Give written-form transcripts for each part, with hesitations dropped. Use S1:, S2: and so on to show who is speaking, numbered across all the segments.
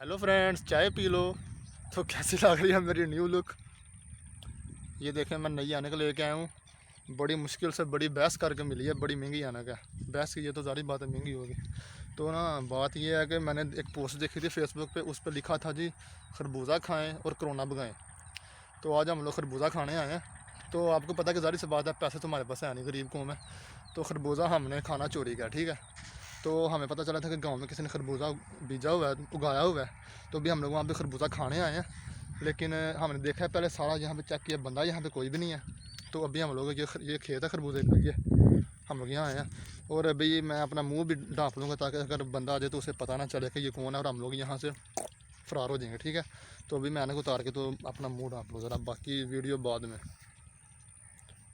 S1: Hello friends, चाय P low. तो कैसी लग रही है मेरी न्यू लुक। ये देखें, मैं नई आने को लेके आया हूँ। बड़ी मुश्किल से बड़ी बहस करके मिली है, बड़ी महंगी आने का। बहस की ये तो सारी बात महंगी होगी। तो ना बात ये है कि मैंने एक पोस्ट देखी थी फेसबुक पे, उस पर लिखा था जी खरबूजा खाएं और कोरोना भगाएं। तो आज हम लोग खरबूजा खाने आए हैं। तो आपको पता है कि ज़ाहिर सी बात है, पैसे तो हमारे पास है नहीं, गरीब कौम है। तो खरबूजा हमने खाना चोरी का, ठीक है। तो हमें पता चला था कि गांव में किसी ने खरबूजा बीजा हुआ है, उगाया हुआ है। तो भी हम लोग वहाँ पे खरबूजा खाने आए हैं। लेकिन हमने देखा है पहले सारा यहाँ पे चेक किया, बंदा यहाँ पे कोई भी नहीं है। तो अभी हम लोग ये खेत है खरबूजे का, ये हम लोग यहाँ आए हैं। और अभी मैं अपना मुंह भी ढाँप लूँगा ताकि अगर बंदा आ जाए तो उसे पता ना चले कि ये कौन है, और हम लोग यहाँ से फ़रार हो जाएंगे, ठीक है। तो अभी मैंने को उतार के तो अपना मुँह ढाँप लो ज़रा, बाकी वीडियो बाद में।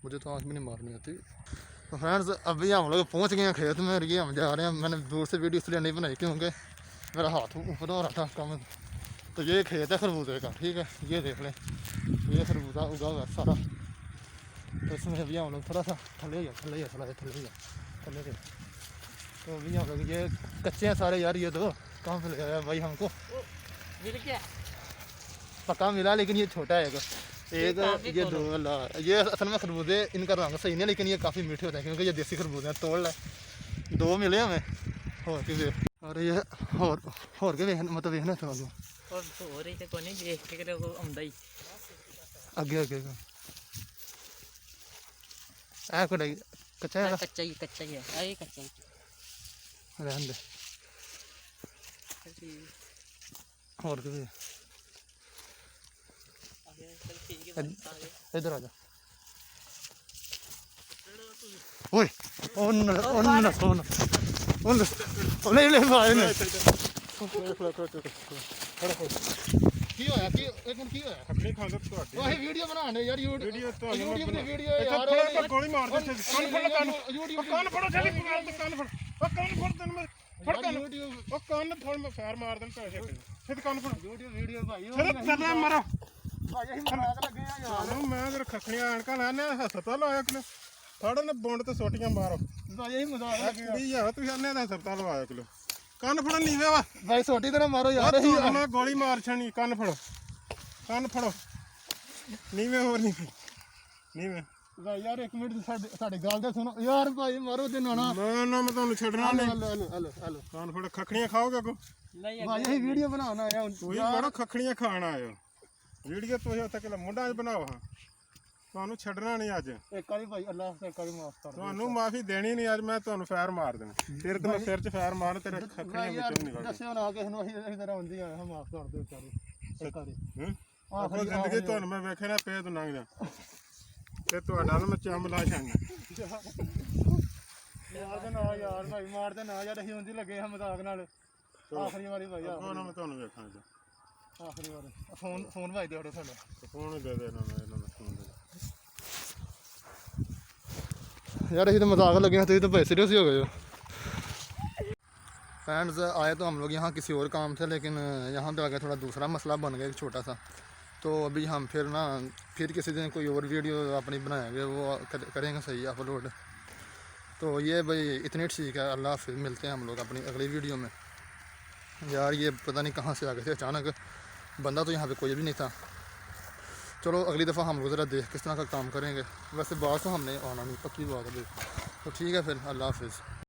S1: मुझे तो आँख भी नहीं मारनी आती। तो फ्रेंड्स, अभी हम लोग पहुंच गए हैं खेत में, और ये हम जा रहे हैं। मैंने दूर से वीडियो इसलिए नहीं बनाई क्योंकि मेरा हाथ ऊपर हो रहा था कम। तो ये खेत है खरबूजे का, ठीक है। ये देख लें, ये खरबूजा उगा हुआ है सारा। तो इसमें अभी हम लोग थोड़ा सा थले गए। तो अभी हम लोग ये कच्चे हैं सारे यार। ये तो कहाँ से ले आया भाई हमको?
S2: मिल गया,
S1: पक्का मिला, लेकिन ये छोटा है एक ये दो ये असल में खरबूजे इनका रंग सही नहीं है, लेकिन ये काफ़ी मीठे होते हैं क्योंकि ये देसी खरबूजे हैं। तोड़ ले, दो मिले हमें। और के और ये और के मतलब वेखना था
S2: और हो रही थे कोनी देख के को आंदा ही
S1: आगे आ को कच्चा है,
S2: कच्चा ही है। आई कच्चा ही
S1: रहने दे। और के इधर आ जा। ओए नहीं ले भाई ने की होया की एक मिनट की होया
S3: अपनी खांदा ਤੁਹਾਡੀ
S1: ओए वीडियो बनाने यार,
S3: ਵੀਡੀਓ ਤੁਹਾਨੂੰ
S1: YouTube ਦੀ ਵੀਡੀਓ
S3: ਇੱਥੇ
S1: यार।
S3: ਫੜ ਗੋਲੀ ਮਾਰ ਦੇ ਕੰਨ ਫੜ
S1: YouTube
S3: ਕੰਨ ਫੜੋ ਛੇਤੀ ਕੰਨ ਫੜ ਉਹ ਕੰਨ ਫੜ ਤੈਨੂੰ ਮੈਂ ਫੜ ਕੰਨ
S1: YouTube
S3: ਉਹ ਕੰਨ ਫੜ ਮੈਂ ਫੈਰ ਮਾਰ ਦੇਣ ਪੈਸੇ ਛੇਤੀ ਕੰਨ ਫੜ
S1: YouTube ਵੀਡੀਓ ਭਾਈ
S3: ਛੇਤੀ ਤੇਰੇ ਮਾਰੋ
S1: ਭਾਈ ਅਸੀਂ ਮਜ਼ਾਕ ਲੱਗੇ ਆ ਯਾਰ।
S3: ਨੂੰ ਮੈਂ ਤੇਰੇ ਖੱਖਣੀਆਂ ਐਨਕਾਂ ਲਾਣੇ ਹਸਪਤਾਲ ਆਇਆ ਕਿਲੋ ਫੜ ਨੇ ਬੁੰਡ ਤੇ ਸੋਟੀਆਂ ਮਾਰੋ
S1: ਭਾਈ ਅਸੀਂ ਮਜ਼ਾਕ ਲੱਗੇ ਆ
S3: ਵੀ ਯਾਰ ਤੁਸੀਂ ਆਨੇ ਦਾ ਹਸਪਤਾਲ ਆਇਆ ਕਿਲੋ ਕੰਨ ਫੜਨ ਨੀਵੇਂ ਵਾ
S1: ਭਾਈ ਛੋਟੀ ਤਰ੍ਹਾਂ ਮਾਰੋ ਯਾਰ।
S3: ਤੂੰ ਮੈਂ ਗੋਲੀ ਮਾਰ ਛਣੀ ਕੰਨ ਫੜੋ ਨੀਵੇਂ ਹੋਰ ਨੀਵੇਂ
S1: ਭਾਈ ਯਾਰ ਇੱਕ ਮਿੰਟ ਸਾਡੇ ਗੱਲ ਤੇ ਸੁਣੋ ਯਾਰ। ਭਾਈ ਮਾਰੋ ਤੇ ਨਾਣਾ
S3: ਮੈਂ ਤੁਹਾਨੂੰ ਛੱਡਣਾ ਨਹੀਂ
S1: ਹਲੋ
S3: ਕੰਨ ਫੜ ਖੱਖਣੀਆਂ ਖਾਓਗੇ ਕੋ
S2: नहीं
S1: ਭਾਈ ਅਸੀਂ ਵੀਡੀਓ ਬਣਾਉਣ ਆਏ ਹਾਂ।
S3: ਤੁਸੀਂ ਬੜਾ ਖੱਖਣੀਆਂ ਖਾਣ ਆਇਓ ਵੀਡੀਓ ਤੁਸੀਂ ਉੱਥੇ ਕਿਲਾ ਮੁੰਡਾ ਬਣਾਓ ਹਾਂ ਤੁਹਾਨੂੰ ਛੱਡਣਾ ਨਹੀਂ ਅੱਜ।
S1: ਇੱਕ ਵਾਰੀ ਭਾਈ ਅੱਲਾਹ ਤੇ ਇੱਕ ਵਾਰੀ ਮਾਫ ਕਰ ਦੇ।
S3: ਤੁਹਾਨੂੰ ਮਾਫੀ ਦੇਣੀ ਨਹੀਂ ਅੱਜ। ਮੈਂ ਤੁਹਾਨੂੰ ਫੈਰ ਮਾਰ ਦੇਣਾ ਤੇਰੇ ਤੇ ਮੈਂ ਸਿਰ 'ਚ ਫੈਰ ਮਾਰਨ ਤੇਰੇ ਖੱਖਣੀਆਂ ਵਿੱਚੋਂ ਨਿਕਲ
S1: ਦੱਸਿਓ ਨਾ ਕਿਸੇ ਨੂੰ, ਅਸੀਂ ਤਰ੍ਹਾਂ ਹੁੰਦੀ ਆ। ਮਾਫ ਕਰ ਦਿਓ ਇੱਕ ਵਾਰੀ।
S3: ਹੂੰ ਆਖਰ ਜ਼ਿੰਦਗੀ ਤੁਹਾਨੂੰ ਮੈਂ ਵੇਖਿਆ ਨਾ ਪੇ ਤੋਂ ਲੰਘ ਜਾ ਤੇ ਤੁਹਾਡਾ ਮੈਂ ਚੰਬ ਲਾ ਛਾਂਗਾ।
S1: ਮਾਰ ਦੇ ਨਾ ਯਾਰ ਭਾਈ, ਮਾਰ ਦੇ ਨਾ ਯਾਰ। ਅਸੀਂ ਉਂਝ ਲੱਗੇ ਹਾਂ ਮਜ਼ਾਕ ਨਾਲ। ਆਖਰੀ ਵਾਰੀ ਭਾਈ,
S3: ਕੋਣ ਮੈਂ ਤੁਹਾਨੂੰ ਵੇਖਾਂ ਅੱਜ
S1: ਆਖਰੀ ਵਾਰੀ। ਫੋਨ ਭਾਈ ਦੇ ਸਾਡੇ
S3: ਫੋਨ ਦੇ ਦੇ ਇਹਨਾਂ ਨੂੰ ਫੋਨ ਦੇ
S1: यार। अभी तो मजाक लगे हैं, तो ये तो भाई सीरियस ही हो गए हो। फ्रेंड्स, आए तो हम लोग यहाँ किसी और काम थे, लेकिन यहाँ पे आगे थोड़ा दूसरा मसला बन गया एक छोटा सा। तो अभी हम फिर किसी दिन कोई और वीडियो अपनी बनाएंगे, वो करेंगे सही अपलोड। तो ये भाई इतनी ठीक है। अल्लाह हाफिज़, मिलते हैं हम लोग अपनी अगली वीडियो में। यार ये पता नहीं कहाँ से आ गए थे अचानक, बंदा तो यहाँ पे कोई भी नहीं था। चलो अगली दफ़ा हम लोग ज़रा देख किस तरह का काम करेंगे। वैसे बात तो हमने आना नहीं, पक्की बात है। तो ठीक है फिर, अल्लाह हाफिज़।